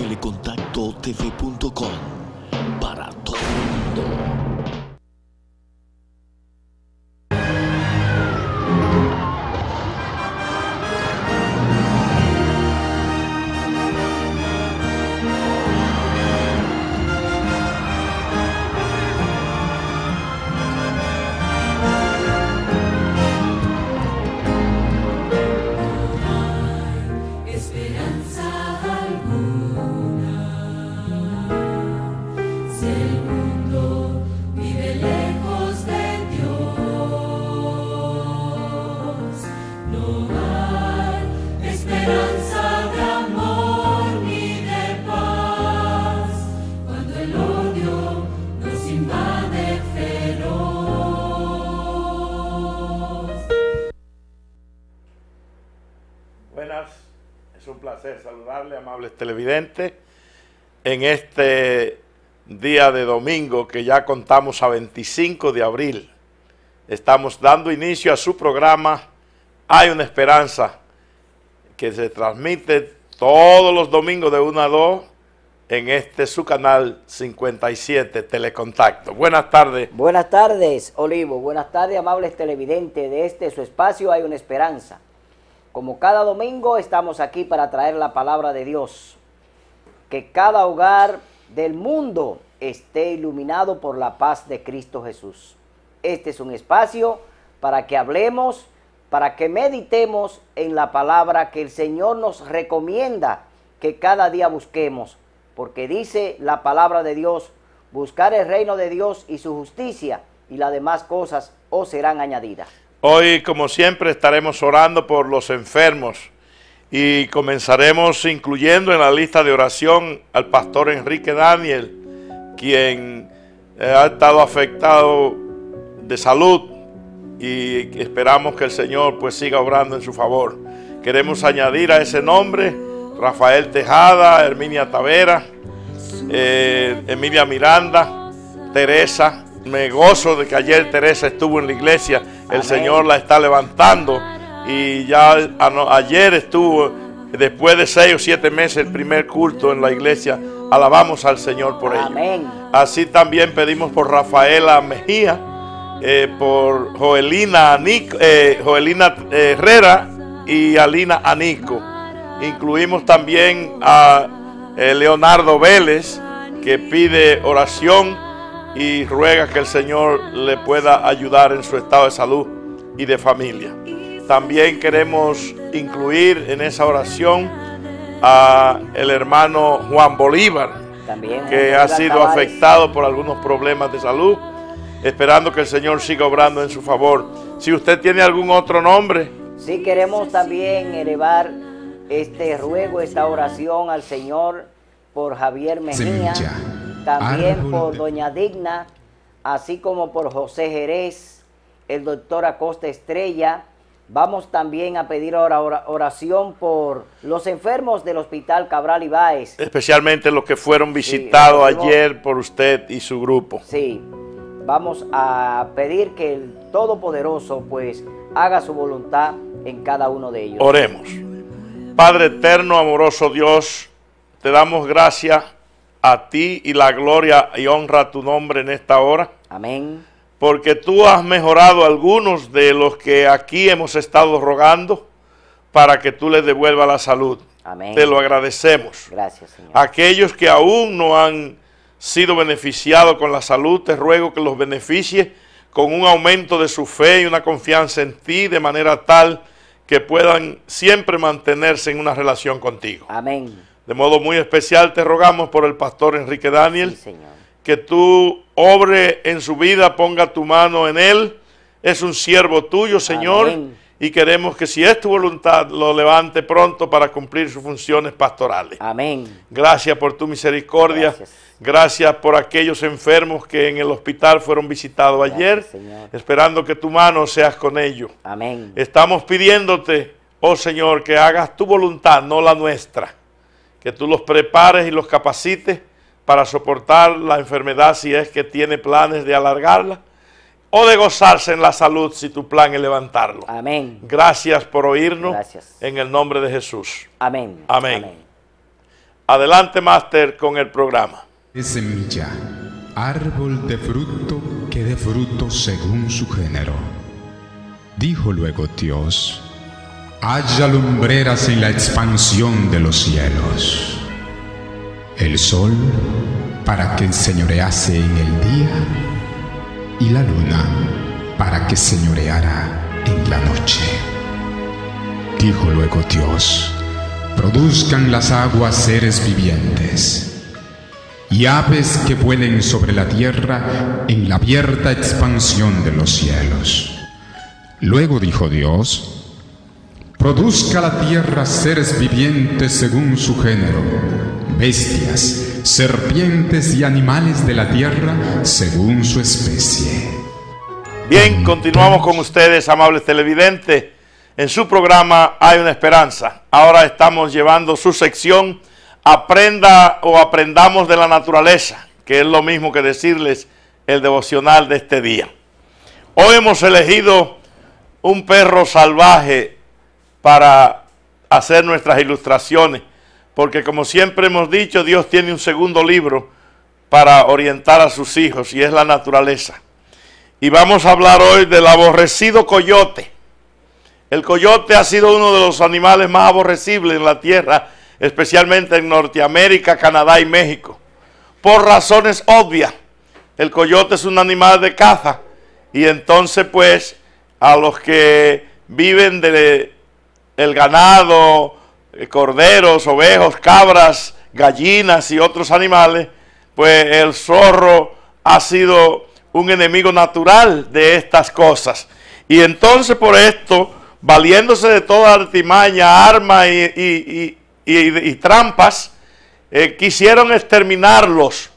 TelecontactoTV.com para todo el mundo. Es un placer saludarle, amables televidentes, en este día de domingo que ya contamos a 25 de abril. Estamos dando inicio a su programa Hay una Esperanza, que se transmite todos los domingos de 1 a 2 en su canal 57 Telecontacto. Buenas tardes. Buenas tardes, Olivo. Buenas tardes, amables televidentes de su espacio Hay una Esperanza. Como cada domingo estamos aquí para traer la palabra de Dios. Que cada hogar del mundo esté iluminado por la paz de Cristo Jesús. Este es un espacio para que hablemos, para que meditemos en la palabra que el Señor nos recomienda que cada día busquemos. Porque dice la palabra de Dios, buscar el reino de Dios y su justicia, y las demás cosas os serán añadidas. Hoy, como siempre, estaremos orando por los enfermos y comenzaremos incluyendo en la lista de oración al pastor Enrique Daniel, quien ha estado afectado de salud y esperamos que el Señor pues siga obrando en su favor. Queremos añadir a ese nombre Rafael Tejada, Herminia Tavera, Emilia Miranda, Teresa. Me gozo de que ayer Teresa estuvo en la iglesia. El Amén. Señor la está levantando y ya ayer estuvo, después de 6 o 7 meses, el primer culto en la iglesia. Alabamos al Señor por ello. Amén. Así también pedimos por Rafaela Mejía, por Joelina Herrera y Alina Anico. Incluimos también a Leonardo Vélez, que pide oración y ruega que el Señor le pueda ayudar en su estado de salud y de familia. También queremos incluir en esa oración a el hermano Juan Bolívar, también, que ha sido afectado por algunos problemas de salud, esperando que el Señor siga obrando en su favor. Si usted tiene algún otro nombre. Sí, queremos también elevar este ruego, esta oración al Señor por Javier Mejía. También por doña Digna, así como por José Jerez, el doctor Acosta Estrella. Vamos también a pedir ahora oración por los enfermos del Hospital Cabral Ibáez. Especialmente los que fueron visitados ayer por usted y su grupo. Sí, vamos a pedir que el Todopoderoso pues haga su voluntad en cada uno de ellos. Oremos. Padre eterno, amoroso Dios, te damos gracias a ti y la gloria y honra a tu nombre en esta hora. Amén. Porque tú has mejorado a algunos de los que aquí hemos estado rogando para que tú les devuelvas la salud. Amén. Te lo agradecemos. Gracias, Señor. Aquellos que aún no han sido beneficiados con la salud, te ruego que los beneficies con un aumento de su fe y una confianza en ti, de manera tal que puedan siempre mantenerse en una relación contigo. Amén. De modo muy especial te rogamos por el pastor Enrique Daniel, sí, Señor, que tú obre en su vida, ponga tu mano en él. Es un siervo tuyo, Señor. Amén. Y queremos que, si es tu voluntad, lo levante pronto para cumplir sus funciones pastorales. Amén. Gracias por tu misericordia. Gracias. Gracias por aquellos enfermos que en el hospital fueron visitados ayer, Señor, esperando que tu mano seas con ellos. Amén. Estamos pidiéndote, oh Señor, que hagas tu voluntad, no la nuestra. Que tú los prepares y los capacites para soportar la enfermedad, si es que tiene planes de alargarla, o de gozarse en la salud si tu plan es levantarlo. Amén. Gracias por oírnos. Gracias. En el nombre de Jesús. Amén. Amén. Amén. Adelante, máster, con el programa. Es semilla, árbol de fruto que dé fruto según su género. Dijo luego Dios: haya lumbreras en la expansión de los cielos, el sol para que señorease en el día y la luna para que señoreara en la noche. Dijo luego Dios: produzcan las aguas seres vivientes y aves que vuelen sobre la tierra en la abierta expansión de los cielos. Luego dijo Dios: produzca la tierra seres vivientes según su género, bestias, serpientes y animales de la tierra según su especie. Bien, continuamos con ustedes, amables televidentes. En su programa Hay una Esperanza. Ahora estamos llevando su sección Aprenda o Aprendamos de la Naturaleza, que es lo mismo que decirles el devocional de este día. Hoy hemos elegido un perro salvaje para hacer nuestras ilustraciones, porque como siempre hemos dicho, Dios tiene un segundo libro para orientar a sus hijos, y es la naturaleza. Y vamos a hablar hoy del aborrecido coyote. El coyote ha sido uno de los animales más aborrecibles en la tierra, especialmente en Norteamérica, Canadá y México. Por razones obvias. El coyote es un animal de caza, y entonces pues a los que viven del ganado, corderos, ovejos, cabras, gallinas y otros animales, pues el zorro ha sido un enemigo natural de estas cosas. Y entonces por esto, valiéndose de toda artimaña, armas y trampas, quisieron exterminarlos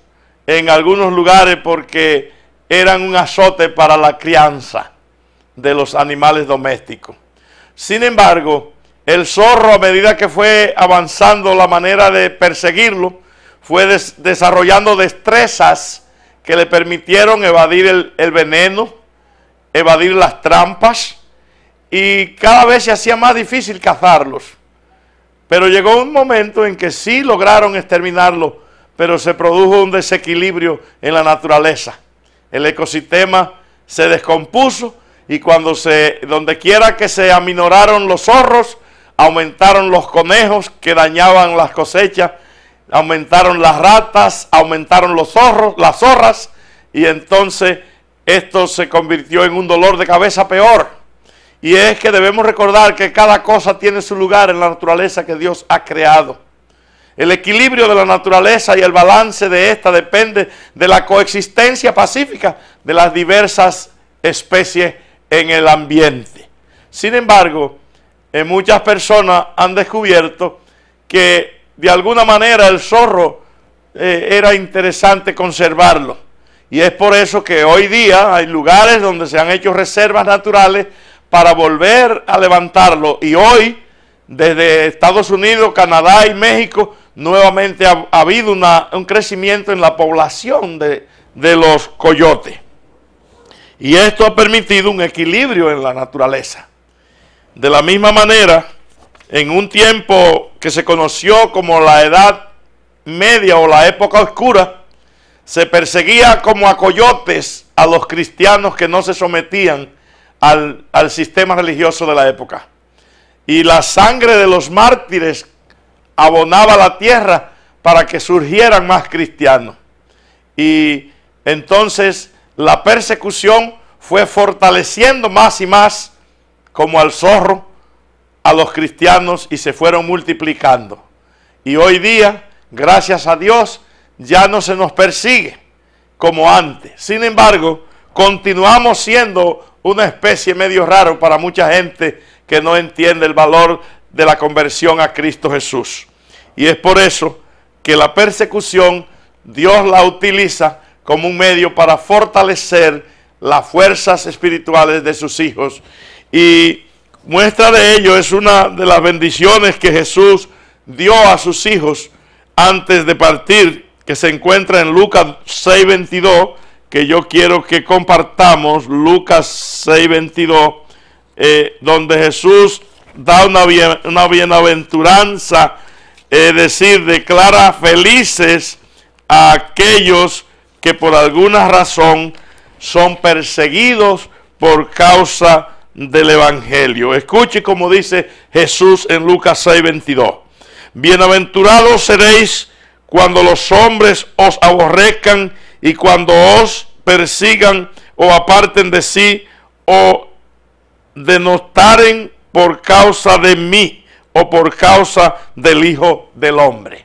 en algunos lugares porque eran un azote para la crianza de los animales domésticos. Sin embargo, el zorro, a medida que fue avanzando la manera de perseguirlo, fue desarrollando destrezas que le permitieron evadir el veneno, evadir las trampas, y cada vez se hacía más difícil cazarlos. Pero llegó un momento en que sí lograron exterminarlos, pero se produjo un desequilibrio en la naturaleza. El ecosistema se descompuso, y donde quiera que se aminoraron los zorros, aumentaron los conejos que dañaban las cosechas, aumentaron las ratas, aumentaron los zorros, las zorras, y entonces esto se convirtió en un dolor de cabeza peor. Y es que debemos recordar que cada cosa tiene su lugar en la naturaleza que Dios ha creado. El equilibrio de la naturaleza y el balance de esta depende de la coexistencia pacífica de las diversas especies en el ambiente. Sin embargo, muchas personas han descubierto que de alguna manera el zorro era interesante conservarlo. Y es por eso que hoy día hay lugares donde se han hecho reservas naturales para volver a levantarlo. Y hoy, desde Estados Unidos, Canadá y México, nuevamente ha habido un crecimiento en la población de los coyotes. Y esto ha permitido un equilibrio en la naturaleza. De la misma manera, en un tiempo que se conoció como la Edad Media o la Época Oscura, se perseguía como a coyotes a los cristianos que no se sometían al sistema religioso de la época. Y la sangre de los mártires abonaba la tierra para que surgieran más cristianos. Y entonces la persecución fue fortaleciendo más y más, como al zorro, a los cristianos, y se fueron multiplicando. Y hoy día, gracias a Dios, ya no se nos persigue como antes. Sin embargo, continuamos siendo una especie medio raro para mucha gente que no entiende el valor de la conversión a Cristo Jesús. Y es por eso que la persecución Dios la utiliza como un medio para fortalecer las fuerzas espirituales de sus hijos. Y muestra de ello es una de las bendiciones que Jesús dio a sus hijos antes de partir, que se encuentra en Lucas 6:22, que yo quiero que compartamos. Lucas 6:22, donde Jesús da una bienaventuranza es decir, declara felices a aquellos que por alguna razón son perseguidos por causa del Evangelio. Escuche como dice Jesús en Lucas 6:22. Bienaventurados seréis cuando los hombres os aborrezcan y cuando os persigan o aparten de sí o denostaren por causa de mí o por causa del Hijo del Hombre.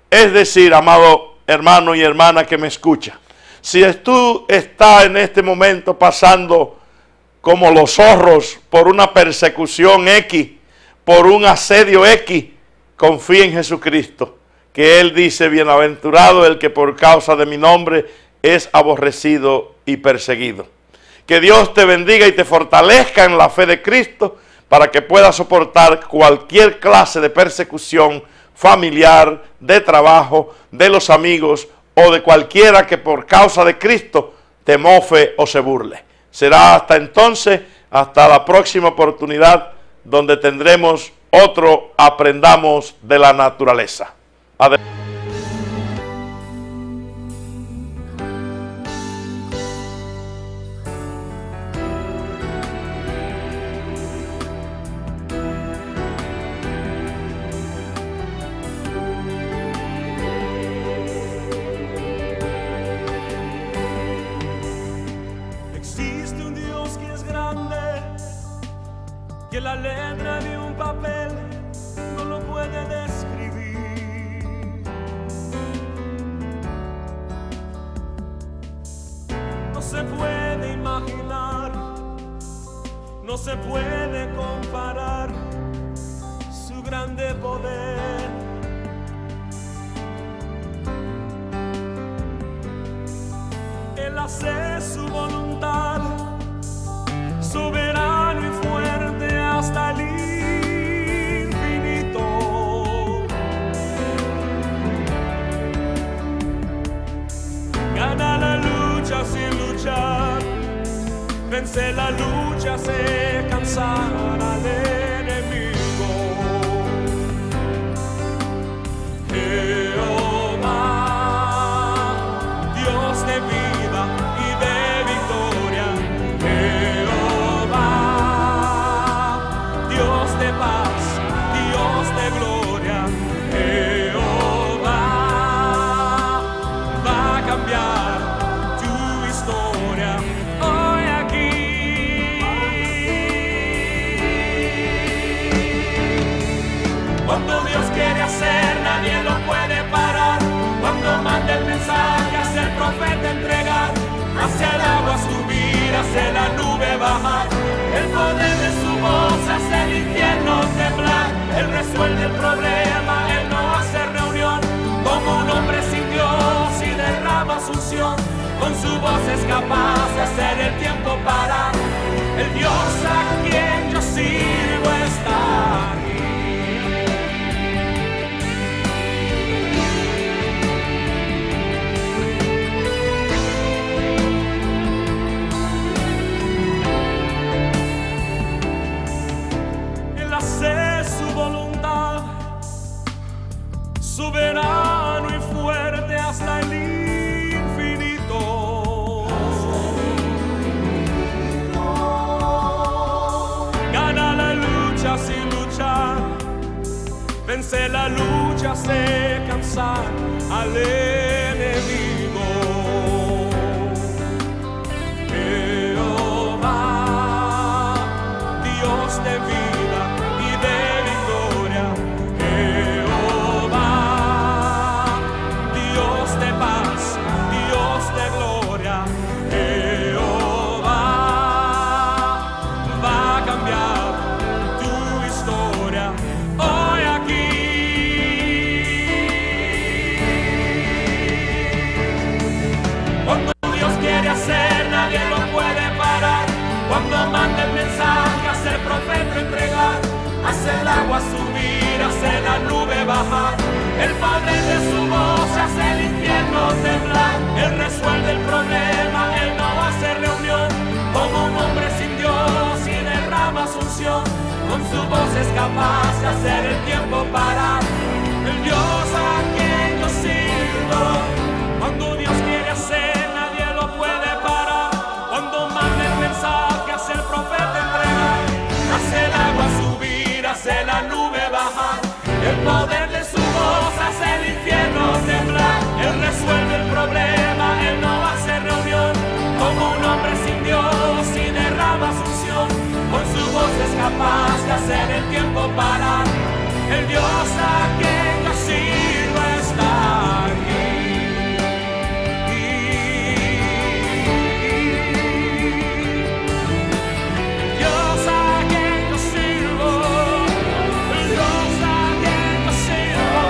Es decir, amado hermano y hermana que me escucha, si tú estás en este momento pasando como los zorros por una persecución X, por un asedio X, confía en Jesucristo, que Él dice, bienaventurado el que por causa de mi nombre es aborrecido y perseguido. Que Dios te bendiga y te fortalezca en la fe de Cristo para que puedas soportar cualquier clase de persecución familiar, de trabajo, de los amigos o de cualquiera que por causa de Cristo te mofe o se burle. Será hasta entonces, hasta la próxima oportunidad donde tendremos otro Aprendamos de la Naturaleza. Existe un Dios que es grande, que la letra de un papel no lo puede describir. No se puede imaginar, no se puede comparar su grande poder. Él hace su voluntad, soberano y fuerte hasta el infinito. Gana la lucha sin luchar, vence la lucha, hace cansar al enemigo. Jehová, Dios de vida y de victoria. Jehová, Dios de paz, Dios de gloria. Jehová va a cambiar tu historia hoy aquí. Cuando Dios quiere hacer, nadie lo puede parar. Cuando manda el mensaje, hace el profeta entregar. Hacia el agua subir, hacia la nube bajar. El poder de su voz hace el infierno temblar. Él resuelve el problema, Él no hace reunión. Como un hombre sin Dios y derrama su unción. Con su voz es capaz de hacer el tiempo parar. El Dios a quien yo sirvo está aquí. Soberano y fuerte hasta el infinito. Gana la lucha sin luchar, vence la lucha, hace cansar al enemigo. Jehová, Dios de vida y de victoria. Hoy aquí Dios a quien yo sirvo está aquí. Dios a quien yo sirvo, Dios a quien yo sirvo,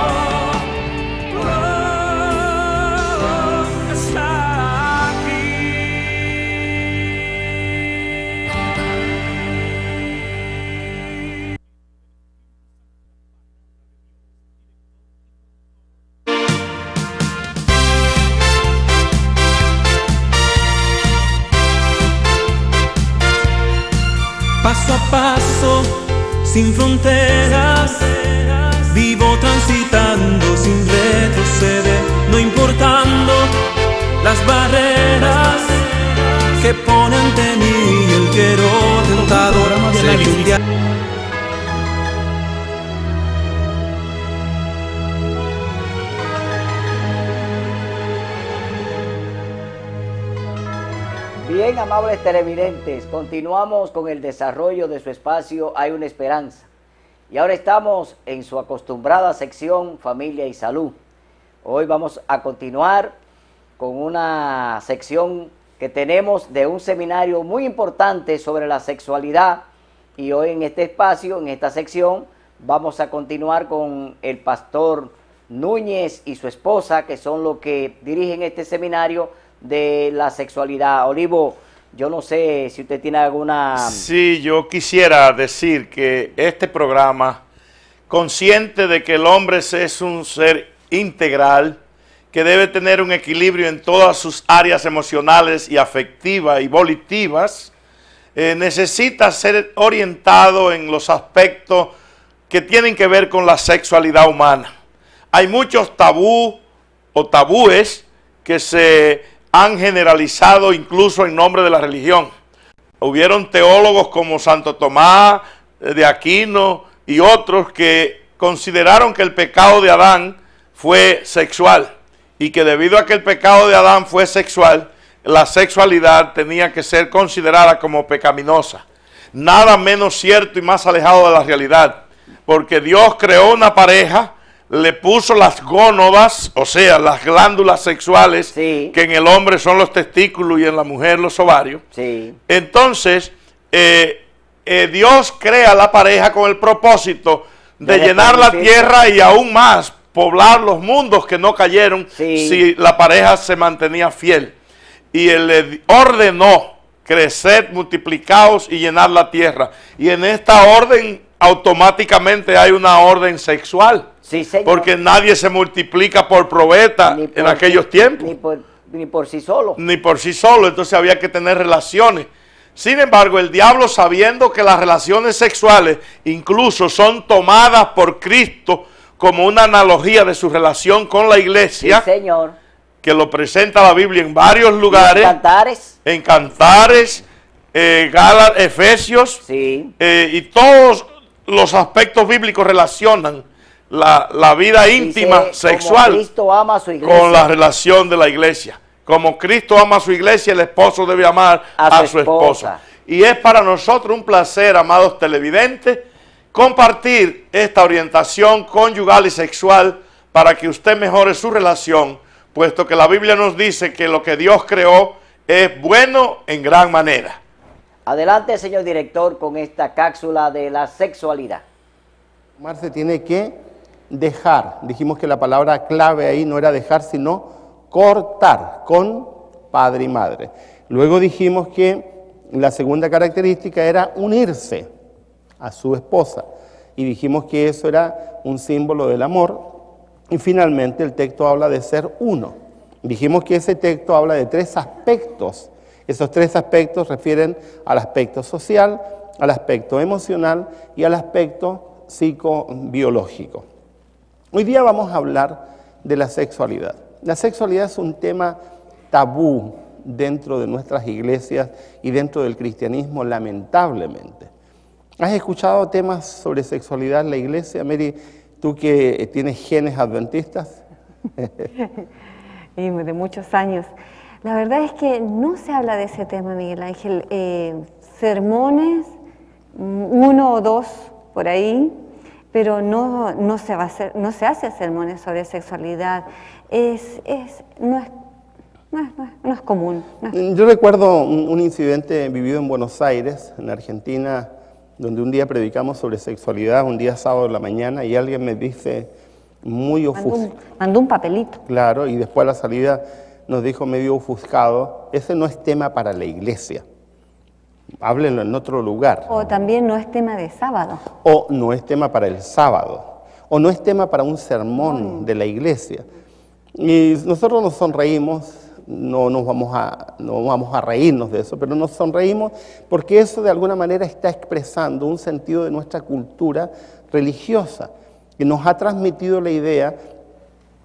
está aquí. Paso a paso, sin fronteras, vivo transitando sin retroceder, no importando las barreras que pone ante mí el quiero tentador de un día. Bien, amables televidentes, continuamos con el desarrollo de su espacio Hay una Esperanza. Y ahora estamos en su acostumbrada sección Familia y Salud. Hoy vamos a continuar con una sección que tenemos de un seminario muy importante sobre la sexualidad. Y hoy en este espacio, en esta sección, vamos a continuar con el pastor Núñez y su esposa, que son los que dirigen este seminario de la sexualidad. Olivo, yo no sé si usted tiene alguna... Sí, yo quisiera decir que este programa, consciente de que el hombre es un ser integral, que debe tener un equilibrio en todas sus áreas emocionales y afectivas y volitivas, necesita ser orientado en los aspectos que tienen que ver con la sexualidad humana. Hay muchos tabú o tabúes que se han generalizado incluso en nombre de la religión. Hubieron teólogos como Santo Tomás de Aquino y otros que consideraron que el pecado de Adán fue sexual y que debido a que el pecado de Adán fue sexual, la sexualidad tenía que ser considerada como pecaminosa. Nada menos cierto y más alejado de la realidad, porque Dios creó una pareja, le puso las gónodas, o sea, las glándulas sexuales, Sí. que en el hombre son los testículos y en la mujer los ovarios. Sí. Entonces, Dios crea la pareja con el propósito de llenar la tierra y aún más poblar los mundos que no cayeron, Sí. si la pareja se mantenía fiel. Y Él le ordenó crecer, multiplicaos y llenar la tierra. Y en esta orden automáticamente hay una orden sexual. Sí, señor. Porque nadie se multiplica por probeta Ni por en aquellos sí- tiempos. Ni por sí solo. Ni por sí solo, entonces había que tener relaciones. Sin embargo, el diablo, sabiendo que las relaciones sexuales incluso son tomadas por Cristo como una analogía de su relación con la Sí, iglesia, señor. que lo presenta la Biblia en varios lugares, Cantares. en Cantares, Gálatas, Efesios, Sí. y todos los aspectos bíblicos relacionan la vida íntima Dice, sexual como Cristo ama a su iglesia. con la relación de la iglesia. Como Cristo ama a su iglesia, el esposo debe amar a su esposa. Y es para nosotros un placer, amados televidentes, compartir esta orientación conyugal y sexual para que usted mejore su relación, puesto que la Biblia nos dice que lo que Dios creó es bueno en gran manera. Adelante, señor director, con esta cápsula de la sexualidad. Se tiene que dejar. Dijimos que la palabra clave ahí no era dejar, sino cortar con padre y madre. Luego dijimos que la segunda característica era unirse a su esposa. Y dijimos que eso era un símbolo del amor. Y finalmente el texto habla de ser uno. Dijimos que ese texto habla de 3 aspectos. Esos 3 aspectos refieren al aspecto social, al aspecto emocional y al aspecto psicobiológico. Hoy día vamos a hablar de la sexualidad. La sexualidad es un tema tabú dentro de nuestras iglesias y dentro del cristianismo, lamentablemente. ¿Has escuchado temas sobre sexualidad en la iglesia, Mary? Tú que tienes genes adventistas. Y de muchos años. La verdad es que no se habla de ese tema, Miguel Ángel. Sermones, 1 o 2 por ahí, pero no se hace sermones sobre sexualidad. No es común. Yo recuerdo un incidente vivido en Buenos Aires, en Argentina, donde un día predicamos sobre sexualidad, un día sábado de la mañana, y alguien me dice muy ofuscado. Mandó un papelito. Claro, y después a la salida nos dijo medio ofuscado, ese no es tema para la iglesia, háblenlo en otro lugar. O también no es tema de sábado. O no es tema para el sábado, o no es tema para un sermón de la iglesia. Y nosotros nos sonreímos, no vamos a reírnos de eso, pero nos sonreímos porque eso de alguna manera está expresando un sentido de nuestra cultura religiosa, que nos ha transmitido la idea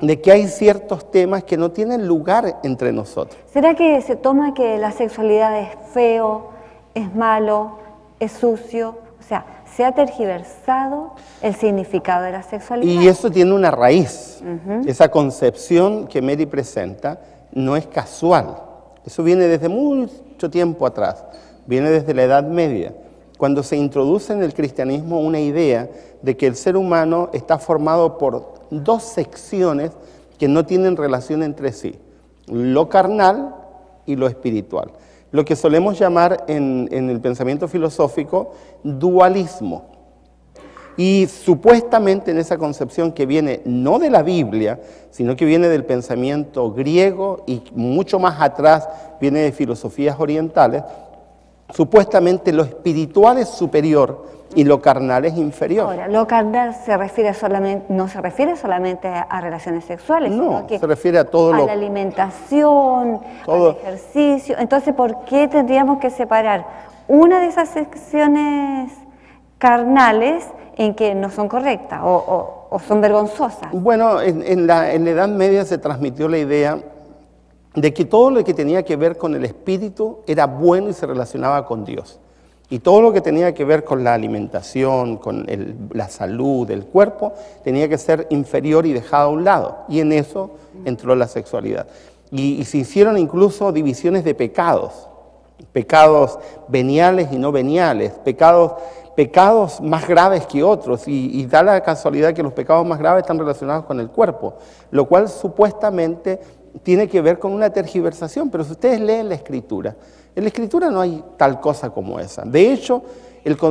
de que hay ciertos temas que no tienen lugar entre nosotros. ¿Será que se toma que la sexualidad es feo, es malo, es sucio? O sea, se ha tergiversado el significado de la sexualidad. Y eso tiene una raíz. Esa concepción que Mary presenta no es casual. Eso viene desde mucho tiempo atrás, viene desde la Edad Media, cuando se introduce en el cristianismo una idea de que el ser humano está formado por dos secciones que no tienen relación entre sí, lo carnal y lo espiritual. Lo que solemos llamar en el pensamiento filosófico dualismo. Y supuestamente en esa concepción que viene no de la Biblia, sino que viene del pensamiento griego y mucho más atrás viene de filosofías orientales, supuestamente lo espiritual es superior y lo carnal es inferior. Ahora, lo carnal no se refiere solamente a relaciones sexuales, no, sino que se refiere a todo la alimentación, al ejercicio. Entonces, ¿por qué tendríamos que separar una de esas secciones carnales en que no son correctas o son vergonzosas? Bueno, en la Edad Media se transmitió la idea de que todo lo que tenía que ver con el espíritu era bueno y se relacionaba con Dios. Y todo lo que tenía que ver con la alimentación, con la salud del cuerpo, tenía que ser inferior y dejado a un lado. Y en eso entró la sexualidad. Y se hicieron incluso divisiones de pecados. Pecados veniales y no veniales, pecados más graves que otros, y da la casualidad que los pecados más graves están relacionados con el cuerpo, lo cual supuestamente tiene que ver con una tergiversación, pero si ustedes leen la Escritura, en la Escritura no hay tal cosa como esa. De hecho,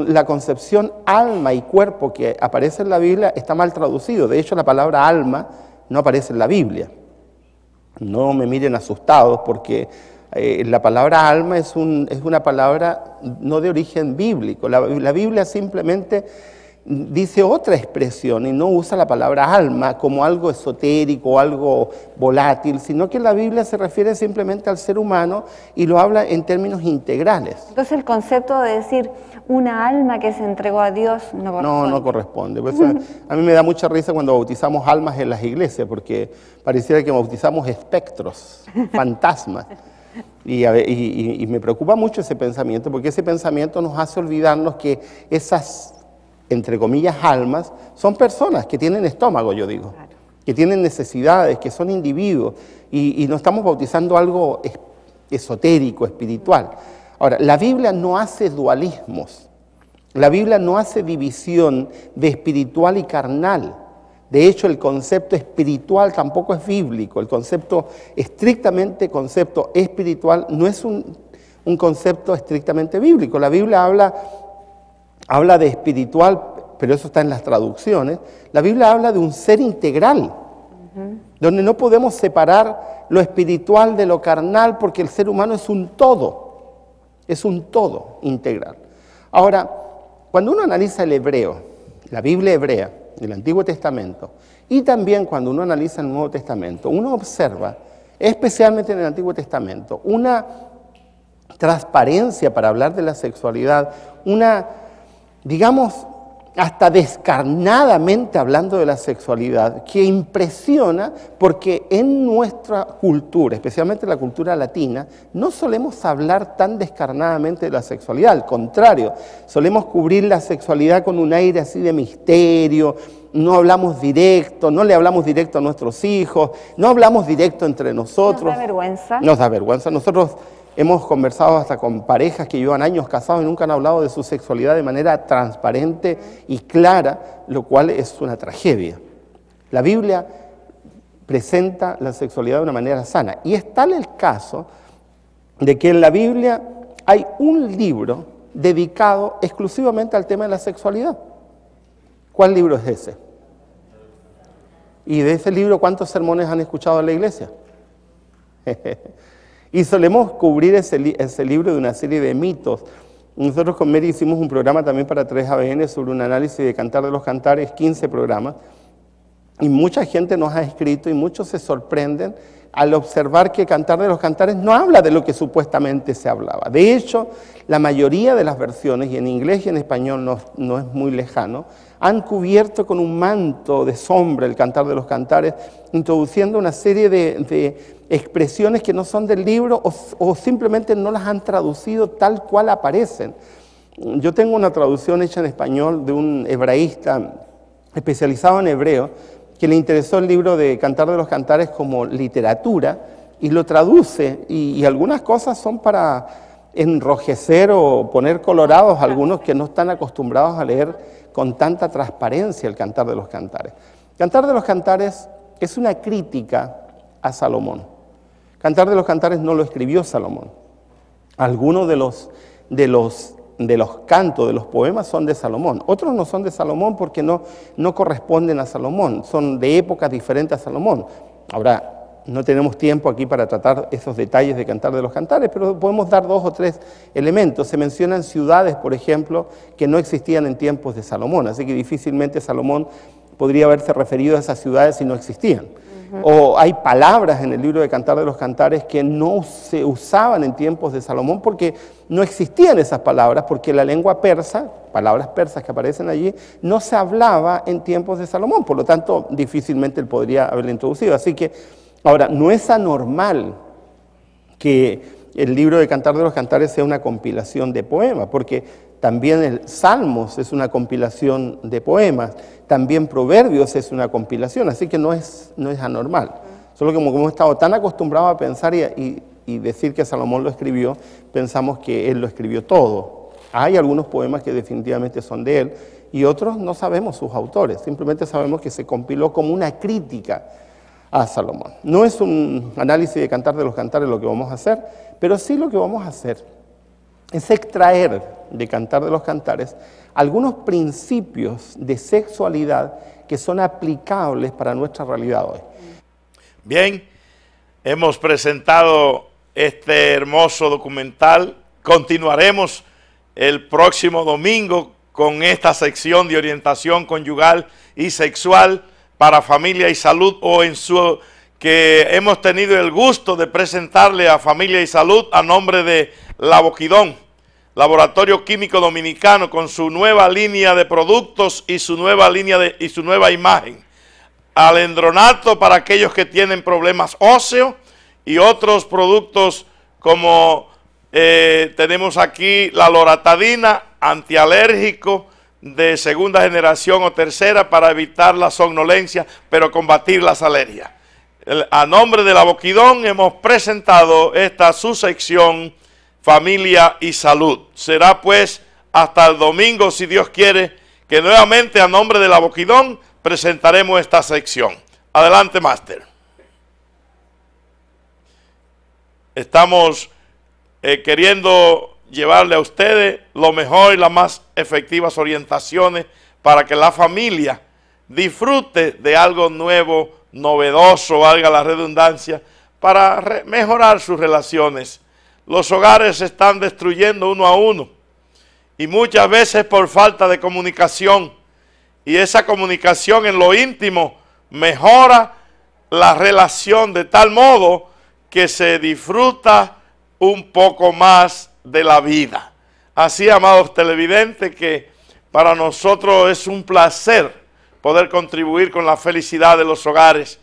la concepción alma y cuerpo que aparece en la Biblia está mal traducido. De hecho, la palabra alma no aparece en la Biblia. No me miren asustados porque la palabra alma es una palabra no de origen bíblico. La Biblia simplemente dice otra expresión y no usa la palabra alma como algo esotérico, algo volátil, sino que la Biblia se refiere simplemente al ser humano y lo habla en términos integrales. Entonces el concepto de decir una alma que se entregó a Dios no corresponde. No corresponde. Pues, a mí me da mucha risa cuando bautizamos almas en las iglesias porque pareciera que bautizamos espectros, fantasmas. Y me preocupa mucho ese pensamiento porque ese pensamiento nos hace olvidarnos que esas, entre comillas, almas, son personas que tienen estómago, yo digo, claro, que tienen necesidades, que son individuos, y no estamos bautizando algo esotérico, espiritual. Ahora, la Biblia no hace dualismos, la Biblia no hace división de espiritual y carnal. De hecho, el concepto espiritual tampoco es bíblico, el concepto espiritual no es un concepto estrictamente bíblico. La Biblia habla de espiritual, pero eso está en las traducciones. La Biblia habla de un ser integral, donde no podemos separar lo espiritual de lo carnal, porque el ser humano es un todo integral. Ahora, cuando uno analiza el hebreo, la Biblia hebrea, el Antiguo Testamento, y también cuando uno analiza el Nuevo Testamento, uno observa, especialmente en el Antiguo Testamento, una transparencia para hablar de la sexualidad, digamos, hasta descarnadamente hablando de la sexualidad, que impresiona porque en nuestra cultura, especialmente la cultura latina, no solemos hablar tan descarnadamente de la sexualidad, al contrario, solemos cubrir la sexualidad con un aire así de misterio, no hablamos directo, no le hablamos directo a nuestros hijos, no hablamos directo entre nosotros. Nos da vergüenza. Nos da vergüenza. Nosotros hemos conversado hasta con parejas que llevan años casados y nunca han hablado de su sexualidad de manera transparente y clara, lo cual es una tragedia. La Biblia presenta la sexualidad de una manera sana. Y es tal el caso de que en la Biblia hay un libro dedicado exclusivamente al tema de la sexualidad. ¿Cuál libro es ese? Y de ese libro, ¿cuántos sermones han escuchado en la iglesia? Y solemos cubrir ese libro de una serie de mitos. Nosotros con Mary hicimos un programa también para 3ABN sobre un análisis de Cantar de los Cantares, 15 programas, y mucha gente nos ha escrito y muchos se sorprenden al observar que Cantar de los Cantares no habla de lo que supuestamente se hablaba. De hecho, la mayoría de las versiones, y en inglés y en español no es muy lejano, han cubierto con un manto de sombra el Cantar de los Cantares, introduciendo una serie de expresiones que no son del libro o simplemente no las han traducido tal cual aparecen. Yo tengo una traducción hecha en español de un hebraísta especializado en hebreo, que le interesó el libro de Cantar de los Cantares como literatura y lo traduce, y algunas cosas son para enrojecer o poner colorados a algunos que no están acostumbrados a leer con tanta transparencia el Cantar de los Cantares. Cantar de los Cantares es una crítica a Salomón. Cantar de los Cantares no lo escribió Salomón. Algunos de los cantos, de los poemas son de Salomón. Otros no son de Salomón porque no corresponden a Salomón, son de épocas diferentes a Salomón. Ahora, no tenemos tiempo aquí para tratar esos detalles de Cantar de los Cantares, pero podemos dar 2 o 3 elementos. Se mencionan ciudades, por ejemplo, que no existían en tiempos de Salomón, así que difícilmente Salomón podría haberse referido a esas ciudades si no existían. O hay palabras en el libro de Cantar de los Cantares que no se usaban en tiempos de Salomón porque no existían esas palabras, porque la lengua persa, palabras persas que aparecen allí, no se hablaba en tiempos de Salomón, por lo tanto difícilmente él podría haberla introducido. Así que, ahora, no es anormal que el libro de Cantar de los Cantares sea una compilación de poemas, porque también el Salmos es una compilación de poemas, también Proverbios es una compilación, así que no es anormal. Solo que como hemos estado tan acostumbrados a pensar y decir que Salomón lo escribió, pensamos que él lo escribió todo. Hay algunos poemas que definitivamente son de él y otros no sabemos sus autores, simplemente sabemos que se compiló como una crítica a Salomón. No es un análisis de Cantar de los Cantares lo que vamos a hacer, pero sí lo que vamos a hacer es extraer de Cantar de los Cantares algunos principios de sexualidad que son aplicables para nuestra realidad hoy. Bien, hemos presentado este hermoso documental. Continuaremos el próximo domingo con esta sección de orientación conyugal y sexual para familia y salud, que hemos tenido el gusto de presentarle a Familia y Salud a nombre de Lavoquidón, Laboratorio Químico Dominicano, con su nueva línea de productos y su nueva y su nueva imagen. Alendronato para aquellos que tienen problemas óseos y otros productos como tenemos aquí la loratadina, antialérgico de segunda generación o tercera para evitar la somnolencia, pero combatir las alergias. A nombre de Lavoquidón hemos presentado esta subsección Familia y Salud. Será pues hasta el domingo, si Dios quiere, que nuevamente a nombre de Lavoquidón presentaremos esta sección. Adelante, máster. Estamos queriendo llevarle a ustedes lo mejor y las más efectivas orientaciones para que la familia disfrute de algo nuevo, novedoso, valga la redundancia, para mejorar sus relaciones. Los hogares se están destruyendo uno a uno y muchas veces por falta de comunicación, y esa comunicación en lo íntimo mejora la relación de tal modo que se disfruta un poco más de la vida. Así, amados televidentes, que para nosotros es un placer poder contribuir con la felicidad de los hogares,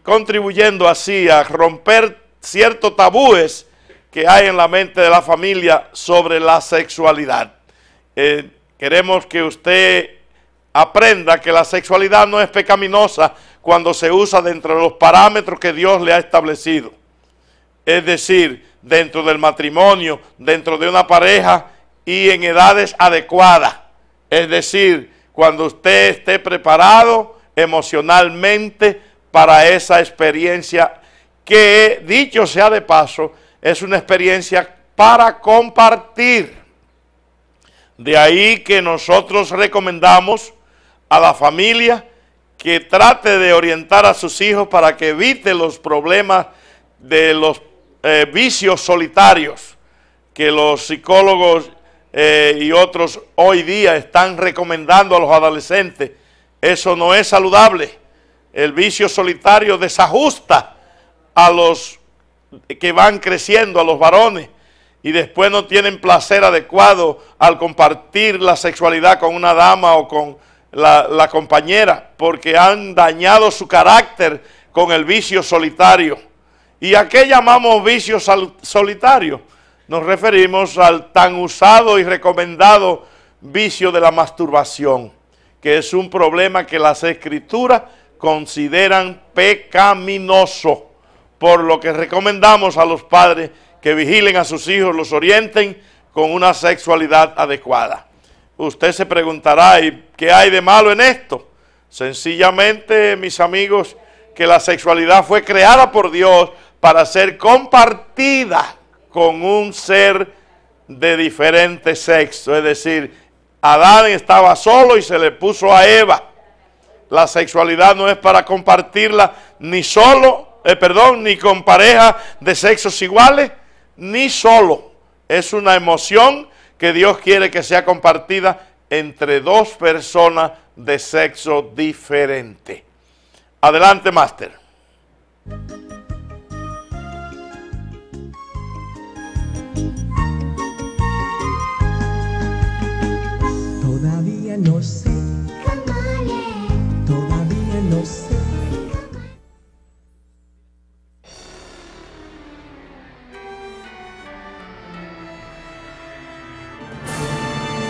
contribuyendo así a romper ciertos tabúes que hay en la mente de la familia sobre la sexualidad. Queremos que usted aprenda que la sexualidad no es pecaminosa cuando se usa dentro de los parámetros que Dios le ha establecido. Es decir, dentro del matrimonio, dentro de una pareja y en edades adecuadas. Es decir, cuando usted esté preparado emocionalmente para esa experiencia que, dicho sea de paso, es una experiencia para compartir. De ahí que nosotros recomendamos a la familia que trate de orientar a sus hijos para que evite los problemas de los vicios solitarios que los psicólogos y otros hoy día están recomendando a los adolescentes. Eso no es saludable. El vicio solitario desajusta a los que van creciendo, a los varones, y después no tienen placer adecuado al compartir la sexualidad con una dama o con la compañera, porque han dañado su carácter con el vicio solitario. ¿Y a qué llamamos vicio solitario? Nos referimos al tan usado y recomendado vicio de la masturbación, que es un problema que las Escrituras consideran pecaminoso, por lo que recomendamos a los padres que vigilen a sus hijos, los orienten con una sexualidad adecuada. Usted se preguntará, ¿y qué hay de malo en esto? Sencillamente, mis amigos, que la sexualidad fue creada por Dios para ser compartida con un ser de diferente sexo. Es decir, Adán estaba solo y se le puso a Eva. La sexualidad no es para compartirla ni solo, ni con pareja de sexos iguales, ni solo. Es una emoción que Dios quiere que sea compartida entre dos personas de sexo diferente. Adelante, máster. Todavía no sé, todavía no sé.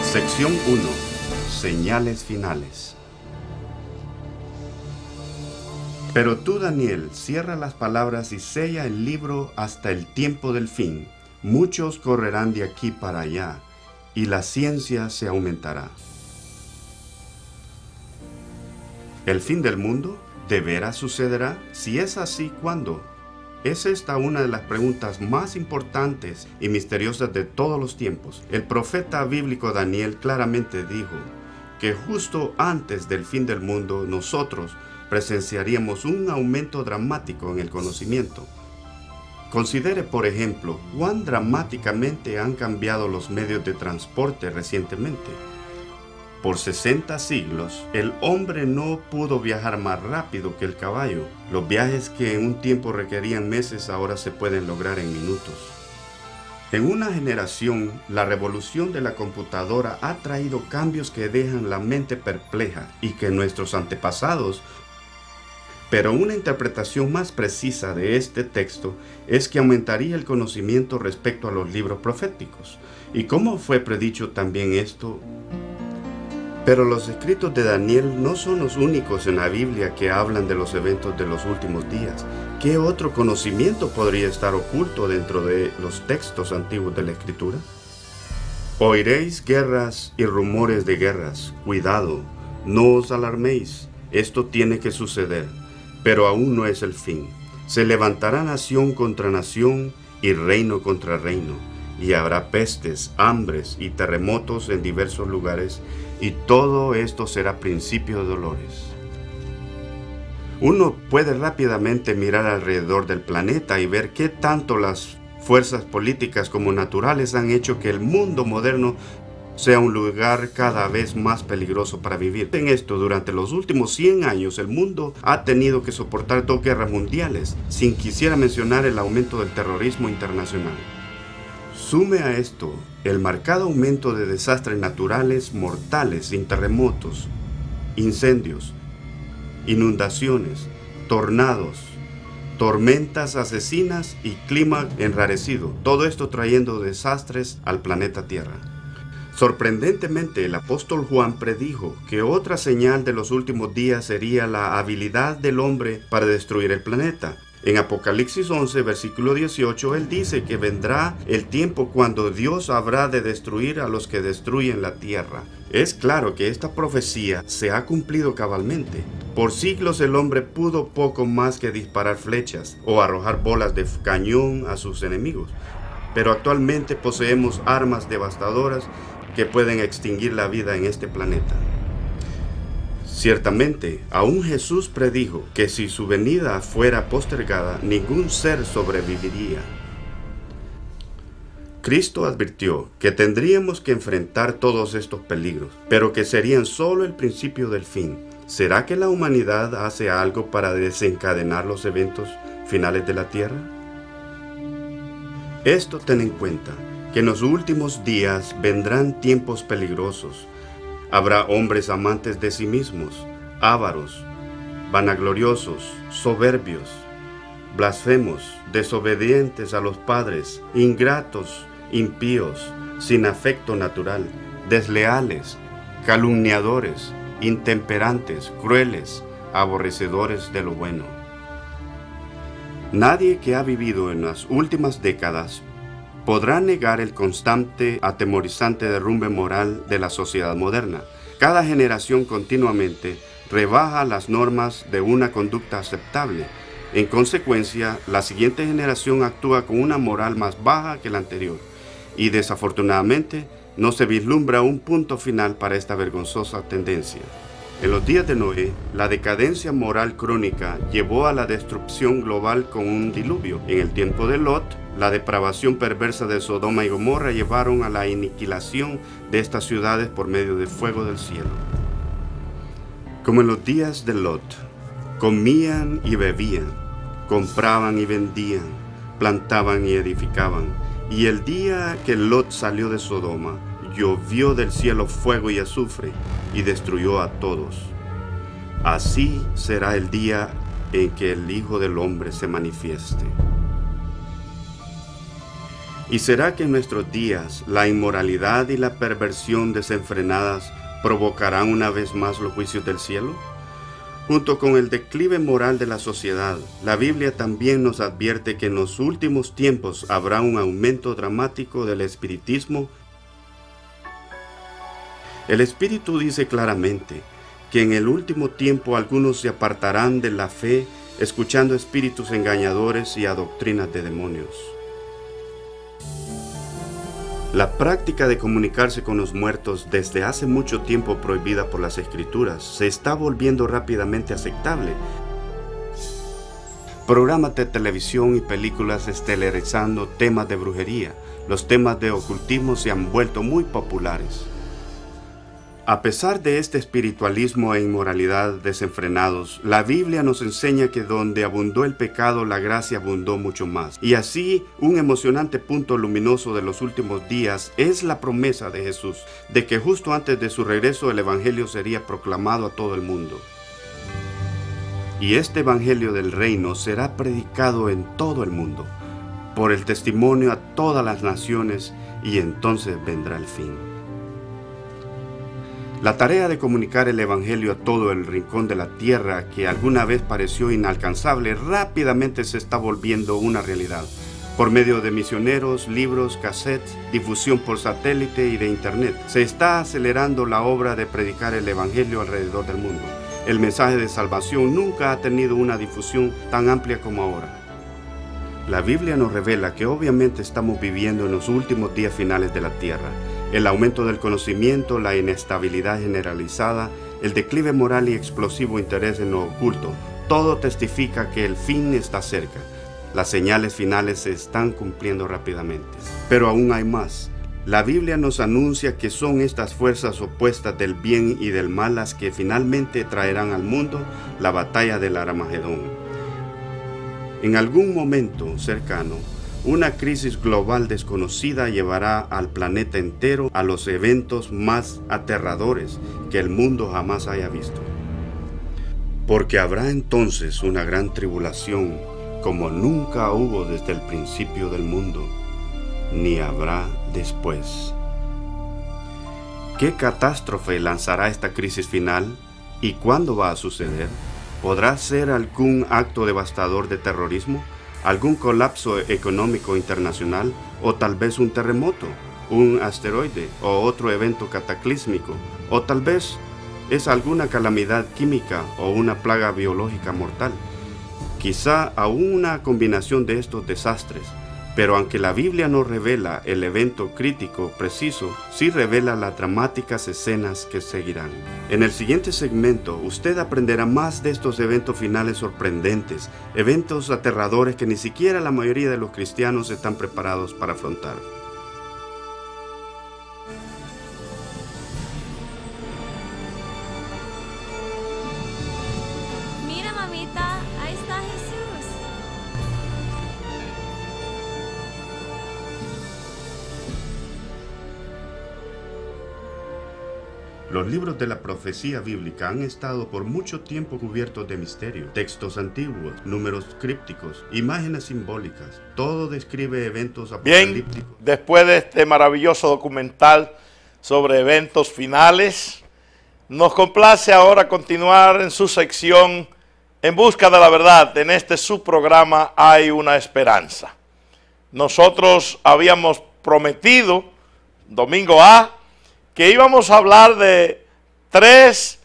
Sección 1. Señales finales. Pero tú, Daniel, cierra las palabras y sella el libro hasta el tiempo del fin. Muchos correrán de aquí para allá, y la ciencia se aumentará. ¿El fin del mundo de veras sucederá? Si es así, ¿cuándo? Es esta una de las preguntas más importantes y misteriosas de todos los tiempos. El profeta bíblico Daniel claramente dijo que justo antes del fin del mundo nosotros presenciaríamos un aumento dramático en el conocimiento. Considere, por ejemplo, cuán dramáticamente han cambiado los medios de transporte recientemente. Por 60 siglos, el hombre no pudo viajar más rápido que el caballo. Los viajes que en un tiempo requerían meses ahora se pueden lograr en minutos. En una generación, la revolución de la computadora ha traído cambios que dejan la mente perpleja y que nuestros antepasados. Pero una interpretación más precisa de este texto es que aumentaría el conocimiento respecto a los libros proféticos. ¿Y cómo fue predicho también esto? Pero los escritos de Daniel no son los únicos en la Biblia que hablan de los eventos de los últimos días. ¿Qué otro conocimiento podría estar oculto dentro de los textos antiguos de la Escritura? Oiréis guerras y rumores de guerras. Cuidado, no os alarméis. Esto tiene que suceder, pero aún no es el fin. Se levantará nación contra nación y reino contra reino, y habrá pestes, hambres y terremotos en diversos lugares, y todo esto será principio de dolores. Uno puede rápidamente mirar alrededor del planeta y ver qué tanto las fuerzas políticas como naturales han hecho que el mundo moderno sea un lugar cada vez más peligroso para vivir. En esto, durante los últimos 100 años, el mundo ha tenido que soportar 2 guerras mundiales, sin quisiera mencionar el aumento del terrorismo internacional. Sume a esto el marcado aumento de desastres naturales mortales, sin terremotos, incendios, inundaciones, tornados, tormentas asesinas y clima enrarecido. Todo esto trayendo desastres al planeta Tierra. Sorprendentemente, el apóstol Juan predijo que otra señal de los últimos días sería la habilidad del hombre para destruir el planeta. En Apocalipsis 11, versículo 18, él dice que vendrá el tiempo cuando Dios habrá de destruir a los que destruyen la tierra. Es claro que esta profecía se ha cumplido cabalmente. Por siglos el hombre pudo poco más que disparar flechas o arrojar bolas de cañón a sus enemigos. Pero actualmente poseemos armas devastadoras que pueden extinguir la vida en este planeta. Ciertamente, aún Jesús predijo que si su venida fuera postergada, ningún ser sobreviviría. Cristo advirtió que tendríamos que enfrentar todos estos peligros, pero que serían solo el principio del fin. ¿Será que la humanidad hace algo para desencadenar los eventos finales de la tierra? Esto ten en cuenta, que en los últimos días vendrán tiempos peligrosos. Habrá hombres amantes de sí mismos, ávaros, vanagloriosos, soberbios, blasfemos, desobedientes a los padres, ingratos, impíos, sin afecto natural, desleales, calumniadores, intemperantes, crueles, aborrecedores de lo bueno. Nadie que ha vivido en las últimas décadas podrá negar el constante, atemorizante derrumbe moral de la sociedad moderna. Cada generación continuamente rebaja las normas de una conducta aceptable. En consecuencia, la siguiente generación actúa con una moral más baja que la anterior. Y desafortunadamente, no se vislumbra un punto final para esta vergonzosa tendencia. En los días de Noé, la decadencia moral crónica llevó a la destrucción global con un diluvio. En el tiempo de Lot, la depravación perversa de Sodoma y Gomorra llevaron a la aniquilación de estas ciudades por medio del fuego del cielo. Como en los días de Lot, comían y bebían, compraban y vendían, plantaban y edificaban. Y el día que Lot salió de Sodoma, llovió del cielo fuego y azufre y destruyó a todos. Así será el día en que el Hijo del Hombre se manifieste. ¿Y será que en nuestros días la inmoralidad y la perversión desenfrenadas provocarán una vez más los juicios del cielo? Junto con el declive moral de la sociedad, la Biblia también nos advierte que en los últimos tiempos habrá un aumento dramático del espiritismo. El Espíritu dice claramente que en el último tiempo algunos se apartarán de la fe, escuchando espíritus engañadores y a doctrinas de demonios. La práctica de comunicarse con los muertos, desde hace mucho tiempo prohibida por las Escrituras, se está volviendo rápidamente aceptable. Programas de televisión y películas estelarizando temas de brujería, los temas de ocultismo se han vuelto muy populares. A pesar de este espiritualismo e inmoralidad desenfrenados, la Biblia nos enseña que donde abundó el pecado, la gracia abundó mucho más. Y así, un emocionante punto luminoso de los últimos días es la promesa de Jesús, de que justo antes de su regreso el Evangelio sería proclamado a todo el mundo. Y este Evangelio del Reino será predicado en todo el mundo, por el testimonio a todas las naciones, y entonces vendrá el fin. La tarea de comunicar el Evangelio a todo el rincón de la tierra que alguna vez pareció inalcanzable rápidamente se está volviendo una realidad. Por medio de misioneros, libros, cassettes, difusión por satélite y de internet, se está acelerando la obra de predicar el Evangelio alrededor del mundo. El mensaje de salvación nunca ha tenido una difusión tan amplia como ahora. La Biblia nos revela que obviamente estamos viviendo en los últimos días finales de la tierra. El aumento del conocimiento, la inestabilidad generalizada, el declive moral y explosivo interés en lo oculto, todo testifica que el fin está cerca. Las señales finales se están cumpliendo rápidamente. Pero aún hay más. La Biblia nos anuncia que son estas fuerzas opuestas del bien y del mal las que finalmente traerán al mundo la batalla del Armagedón. En algún momento cercano, una crisis global desconocida llevará al planeta entero a los eventos más aterradores que el mundo jamás haya visto. Porque habrá entonces una gran tribulación como nunca hubo desde el principio del mundo, ni habrá después. ¿Qué catástrofe lanzará esta crisis final y cuándo va a suceder? ¿Podrá ser algún acto devastador de terrorismo? ¿Algún colapso económico internacional? ¿O tal vez un terremoto? ¿Un asteroide? ¿O otro evento cataclísmico? ¿O tal vez es alguna calamidad química o una plaga biológica mortal? Quizá aún una combinación de estos desastres. Pero aunque la Biblia no revela el evento crítico preciso, sí revela las dramáticas escenas que seguirán. En el siguiente segmento, usted aprenderá más de estos eventos finales sorprendentes, eventos aterradores que ni siquiera la mayoría de los cristianos están preparados para afrontar. Mira, mamita, ahí está Jesús. Los libros de la profecía bíblica han estado por mucho tiempo cubiertos de misterio. Textos antiguos, números crípticos, imágenes simbólicas. Todo describe eventos apocalípticos. Bien, después de este maravilloso documental sobre eventos finales, nos complace ahora continuar en su sección En Busca de la Verdad. En este subprograma Hay una Esperanza. Nosotros habíamos prometido, domingo A, que íbamos a hablar de 3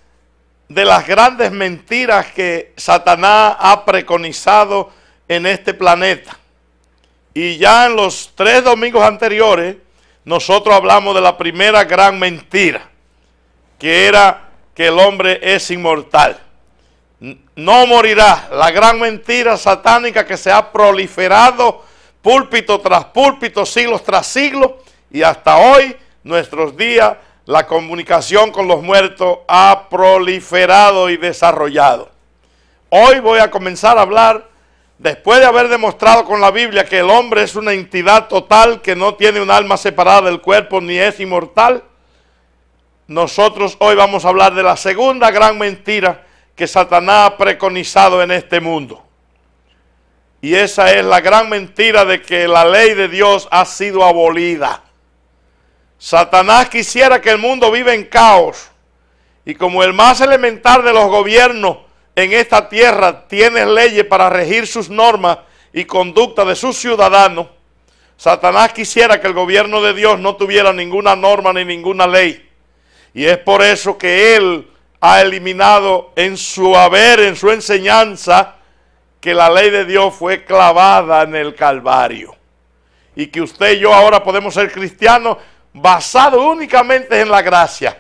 de las grandes mentiras que Satanás ha preconizado en este planeta. Y ya en los 3 domingos anteriores, nosotros hablamos de la primera gran mentira, que era que el hombre es inmortal. No morirá. La gran mentira satánica que se ha proliferado púlpito tras púlpito, siglos tras siglos, y hasta hoy, nuestros días, la comunicación con los muertos ha proliferado y desarrollado. Hoy voy a comenzar a hablar, después de haber demostrado con la Biblia que el hombre es una entidad total, que no tiene un alma separada del cuerpo ni es inmortal. Nosotros hoy vamos a hablar de la segunda gran mentira que Satanás ha preconizado en este mundo. Y esa es la gran mentira de que la ley de Dios ha sido abolida. Satanás quisiera que el mundo viva en caos, y como el más elemental de los gobiernos en esta tierra tiene leyes para regir sus normas y conducta de sus ciudadanos, Satanás quisiera que el gobierno de Dios no tuviera ninguna norma ni ninguna ley. Y es por eso que él ha eliminado en su haber, en su enseñanza, que la ley de Dios fue clavada en el Calvario. Y que usted y yo ahora podemos ser cristianos basado únicamente en la gracia.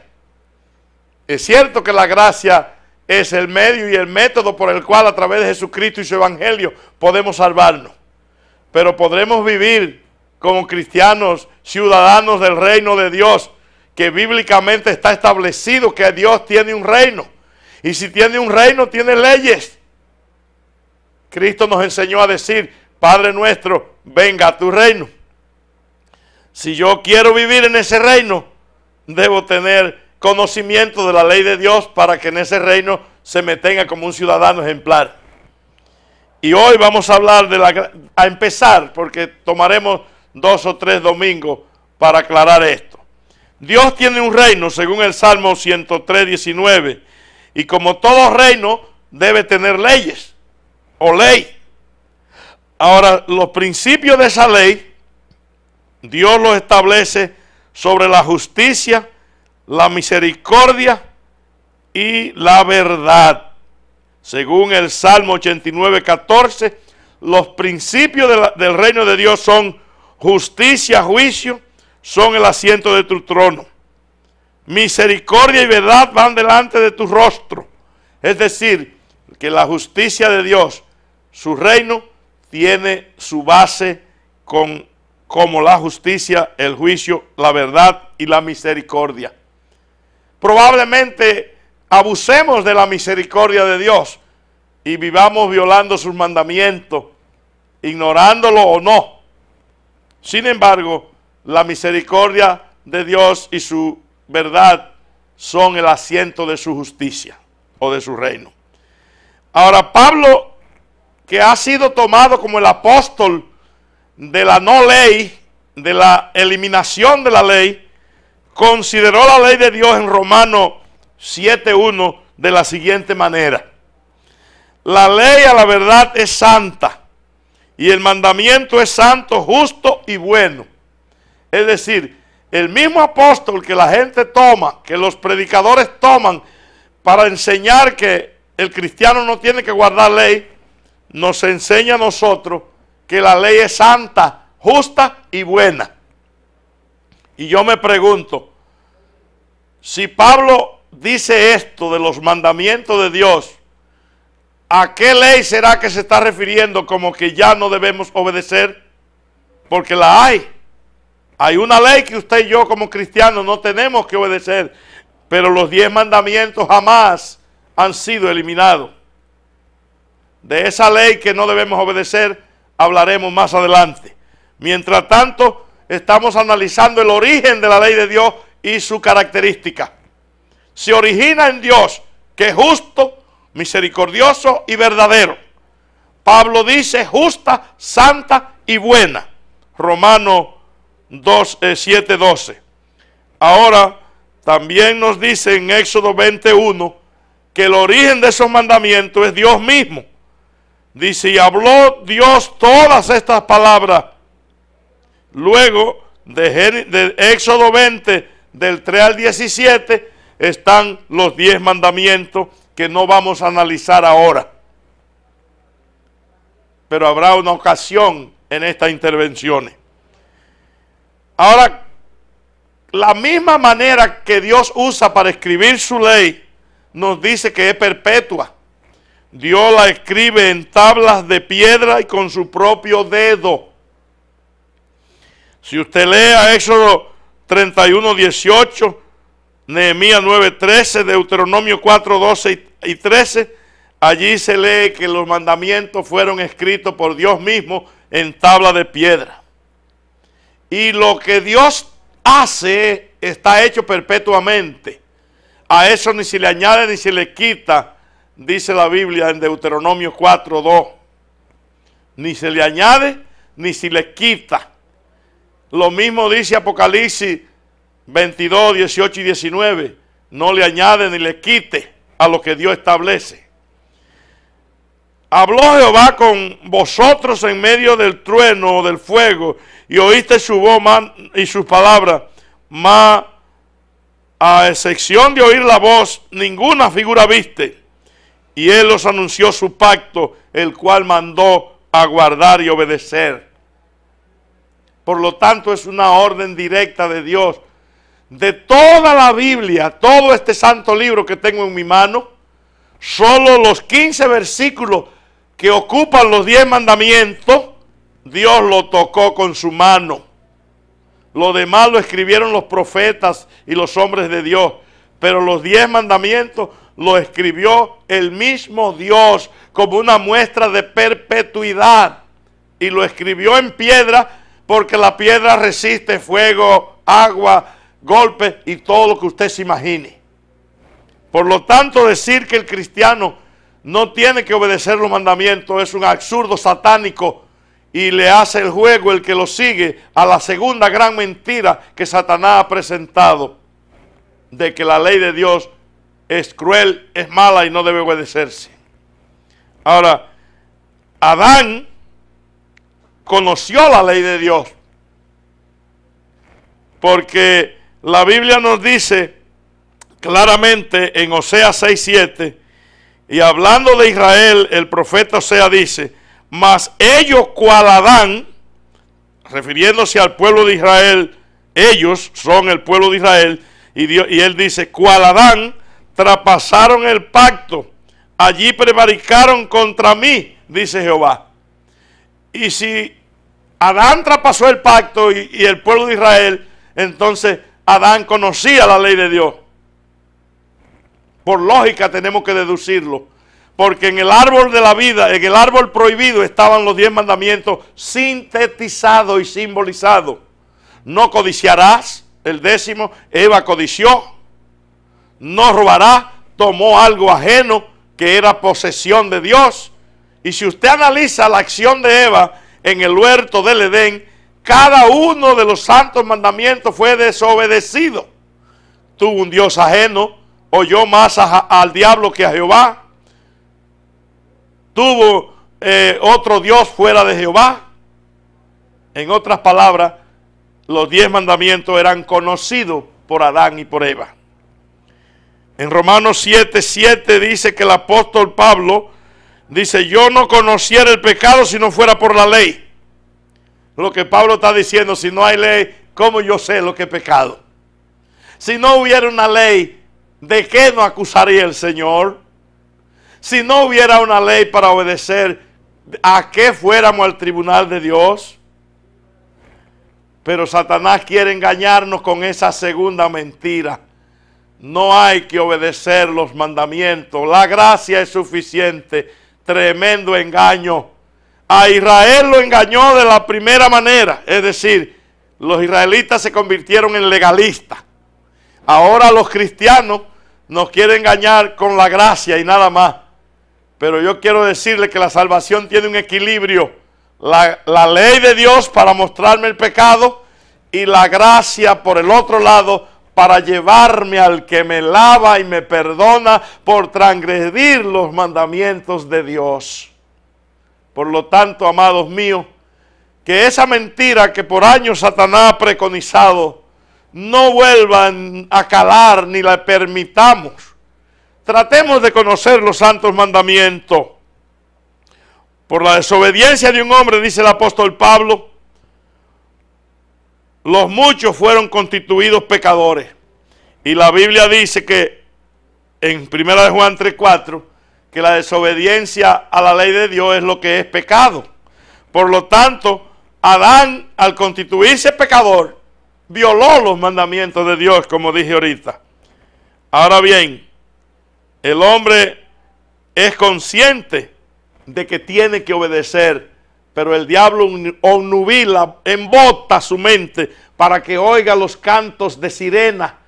Es cierto que la gracia es el medio y el método por el cual a través de Jesucristo y su evangelio podemos salvarnos. Pero podremos vivir como cristianos, ciudadanos del reino de Dios, que bíblicamente está establecido que Dios tiene un reino. Y si tiene un reino, tiene leyes. Cristo nos enseñó a decir: Padre nuestro, venga a tu reino. Si yo quiero vivir en ese reino, debo tener conocimiento de la ley de Dios para que en ese reino se me tenga como un ciudadano ejemplar. Y hoy vamos a hablar a empezar, porque tomaremos 2 o 3 domingos para aclarar esto. Dios tiene un reino, según el Salmo 103, 19, y como todo reino debe tener leyes o ley. Ahora, los principios de esa ley Dios los establece sobre la justicia, la misericordia y la verdad. Según el Salmo 89, 14, los principios del reino de Dios son justicia, juicio, son el asiento de tu trono. Misericordia y verdad van delante de tu rostro. Es decir, que la justicia de Dios, su reino, tiene su base como la justicia, el juicio, la verdad y la misericordia. Probablemente abusemos de la misericordia de Dios y vivamos violando sus mandamientos, ignorándolo o no. Sin embargo, la misericordia de Dios y su verdad son el asiento de su justicia o de su reino. Ahora, Pablo, que ha sido tomado como el apóstol de la no ley, de la eliminación de la ley, consideró la ley de Dios en Romanos 7:1 de la siguiente manera: la ley a la verdad es santa y el mandamiento es santo, justo y bueno. Es decir, el mismo apóstol que la gente toma, que los predicadores toman para enseñar que el cristiano no tiene que guardar ley, nos enseña a nosotros que la ley es santa, justa y buena. Y yo me pregunto, si Pablo dice esto de los mandamientos de Dios, ¿a qué ley será que se está refiriendo como que ya no debemos obedecer? Porque la hay. Hay una ley que usted y yo como cristianos no tenemos que obedecer, pero los 10 mandamientos jamás han sido eliminados. De esa ley que no debemos obedecer hablaremos más adelante. Mientras tanto, estamos analizando el origen de la ley de Dios y su característica. Se origina en Dios, que es justo, misericordioso y verdadero. Pablo dice justa, santa y buena. Romanos 7:12. Ahora también nos dice en Éxodo 21 que el origen de esos mandamientos es Dios mismo. Dice, y habló Dios todas estas palabras. Luego de Éxodo 20, del 3 al 17, están los 10 mandamientos que no vamos a analizar ahora. Pero habrá una ocasión en estas intervenciones. Ahora, la misma manera que Dios usa para escribir su ley, nos dice que es perpetua. Dios la escribe en tablas de piedra y con su propio dedo. Si usted lee a Éxodo 31:18, Nehemías 9:13, Deuteronomio 4:12 y 13, allí se lee que los mandamientos fueron escritos por Dios mismo en tabla de piedra. Y lo que Dios hace está hecho perpetuamente. A eso ni se le añade ni se le quita, dice la Biblia en Deuteronomio 4:2. Ni se le añade ni se le quita. Lo mismo dice Apocalipsis 22, 18 y 19. No le añade ni le quite a lo que Dios establece. Habló Jehová con vosotros en medio del trueno o del fuego, y oíste su voz y sus palabras, mas a excepción de oír la voz, ninguna figura viste. Y él os anunció su pacto, el cual mandó a guardar y obedecer. Por lo tanto, es una orden directa de Dios. De toda la Biblia, todo este santo libro que tengo en mi mano, solo los 15 versículos que ocupan los 10 mandamientos, Dios lo tocó con su mano. Lo demás lo escribieron los profetas y los hombres de Dios. Pero los 10 mandamientos lo escribió el mismo Dios como una muestra de perpetuidad. Y lo escribió en piedra porque la piedra resiste fuego, agua, golpes y todo lo que usted se imagine. Por lo tanto, decir que el cristiano no tiene que obedecer los mandamientos es un absurdo satánico y le hace el juego el que lo sigue a la segunda gran mentira que Satanás ha presentado, de que la ley de Dios es cruel, es mala y no debe obedecerse. Ahora, Adán conoció la ley de Dios, porque la Biblia nos dice claramente en Oseas 6:7, y hablando de Israel, el profeta Oseas dice, mas ellos cual Adán, refiriéndose al pueblo de Israel, ellos son el pueblo de Israel, y él dice, cual Adán, traspasaron el pacto, allí prevaricaron contra mí, dice Jehová. Y si Adán traspasó el pacto y el pueblo de Israel, entonces Adán conocía la ley de Dios. Por lógica tenemos que deducirlo, porque en el árbol de la vida, en el árbol prohibido, estaban los 10 mandamientos sintetizados y simbolizados. No codiciarás, el 10º, Eva codició. No robarás, tomó algo ajeno que era posesión de Dios. Y si usted analiza la acción de Eva en el huerto del Edén, cada uno de los santos mandamientos fue desobedecido. Tuvo un Dios ajeno, oyó más al diablo que a Jehová. tuvo otro Dios fuera de Jehová. En otras palabras, los 10 mandamientos eran conocidos por Adán y por Eva. En Romanos 7:7 dice que el apóstol Pablo dice: yo no conociera el pecado si no fuera por la ley. Lo que Pablo está diciendo: si no hay ley, ¿cómo yo sé lo que es pecado? Si no hubiera una ley, ¿de qué nos acusaría el Señor? Si no hubiera una ley para obedecer, ¿a qué fuéramos al tribunal de Dios? Pero Satanás quiere engañarnos con esa segunda mentira. No hay que obedecer los mandamientos. La gracia es suficiente. Tremendo engaño. A Israel lo engañó de la primera manera. Es decir, los israelitas se convirtieron en legalistas. Ahora los cristianos nos quieren engañar con la gracia y nada más. Pero yo quiero decirle que la salvación tiene un equilibrio. La ley de Dios para mostrarme el pecado y la gracia por el otro lado para llevarme al que me lava y me perdona por transgredir los mandamientos de Dios. Por lo tanto, amados míos, que esa mentira que por años Satanás ha preconizado no vuelvan a calar ni la permitamos. Tratemos de conocer los santos mandamientos. Por la desobediencia de un hombre, dice el apóstol Pablo, los muchos fueron constituidos pecadores. Y la Biblia dice que en 1 Juan 3:4 que la desobediencia a la ley de Dios es lo que es pecado. Por lo tanto, Adán, al constituirse pecador, violó los mandamientos de Dios, como dije ahorita. Ahora bien, el hombre es consciente de que tiene que obedecer, pero el diablo obnubila, embota su mente para que oiga los cantos de sirena.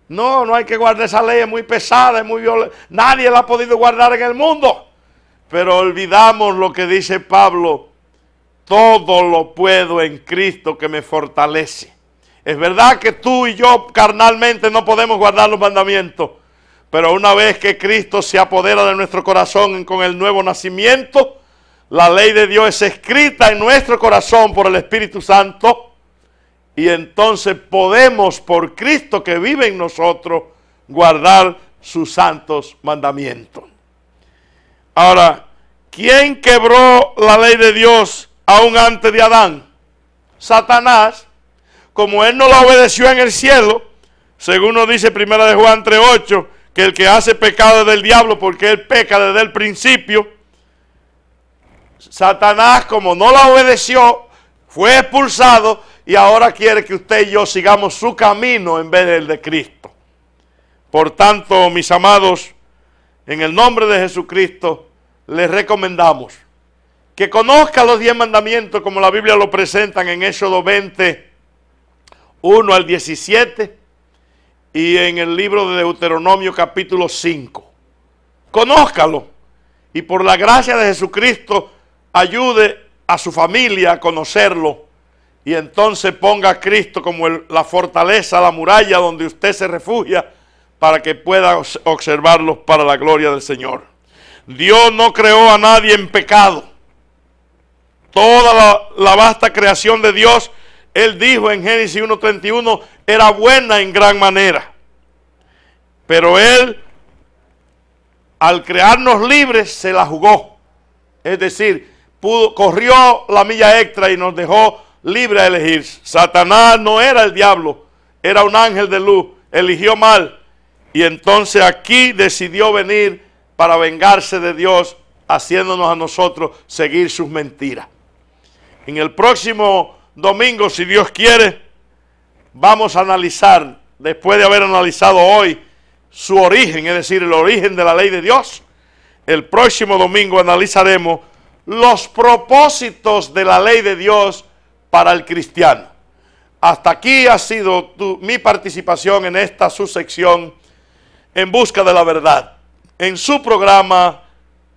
No hay que guardar esa ley, es muy pesada, es muy violenta. Nadie la ha podido guardar en el mundo. Pero olvidamos lo que dice Pablo: todo lo puedo en Cristo que me fortalece. Es verdad que tú y yo carnalmente no podemos guardar los mandamientos, pero una vez que Cristo se apodera de nuestro corazón con el nuevo nacimiento, la ley de Dios es escrita en nuestro corazón por el Espíritu Santo, y entonces podemos, por Cristo que vive en nosotros, guardar sus santos mandamientos. Ahora, ¿quién quebró la ley de Dios aún antes de Adán? Satanás. Como él no la obedeció en el cielo, según nos dice 1 Juan 3:8, que el que hace pecado es del diablo porque él peca desde el principio. Satanás, como no la obedeció, fue expulsado y ahora quiere que usted y yo sigamos su camino en vez del de Cristo. Por tanto, mis amados, en el nombre de Jesucristo, les recomendamos que conozca los 10 mandamientos como la Biblia lo presentan en Éxodo 20:1 al 17 y en el libro de Deuteronomio capítulo 5. Conózcalo y por la gracia de Jesucristo ayude a su familia a conocerlo y entonces ponga a Cristo como la fortaleza, la muralla donde usted se refugia para que pueda observarlos para la gloria del Señor. Dios no creó a nadie en pecado. Toda la vasta creación de Dios, Él dijo en Génesis 1:31, era buena en gran manera. Pero Él, al crearnos libres, se la jugó. Es decir, corrió la milla extra y nos dejó libre a elegir. Satanás no era el diablo, era un ángel de luz, eligió mal. Y entonces aquí decidió venir para vengarse de Dios, haciéndonos a nosotros seguir sus mentiras. En el próximo domingo, si Dios quiere, vamos a analizar, después de haber analizado hoy su origen, es decir, el origen de la ley de Dios. El próximo domingo analizaremos los propósitos de la ley de Dios para el cristiano. Hasta aquí ha sido mi participación en esta subsección En Busca de la Verdad. En su programa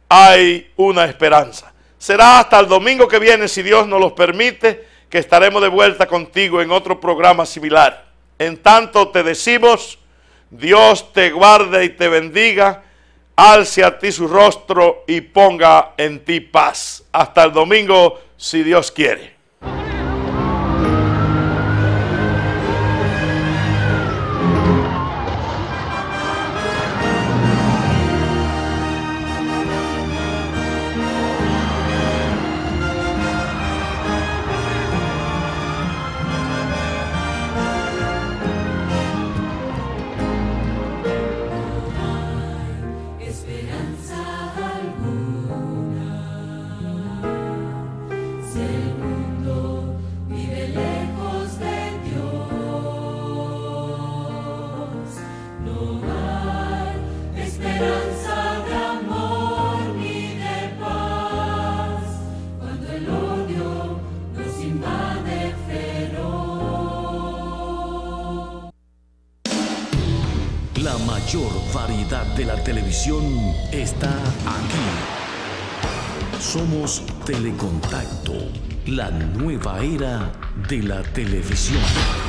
Hay una Esperanza. Será hasta el domingo que viene, si Dios nos lo permite, que estaremos de vuelta contigo en otro programa similar. En tanto te decimos, Dios te guarde y te bendiga. alce a ti su rostro y ponga en ti paz. Hasta el domingo, si Dios quiere. La mayor variedad de la televisión está aquí. Somos Telecontacto, la nueva era de la televisión.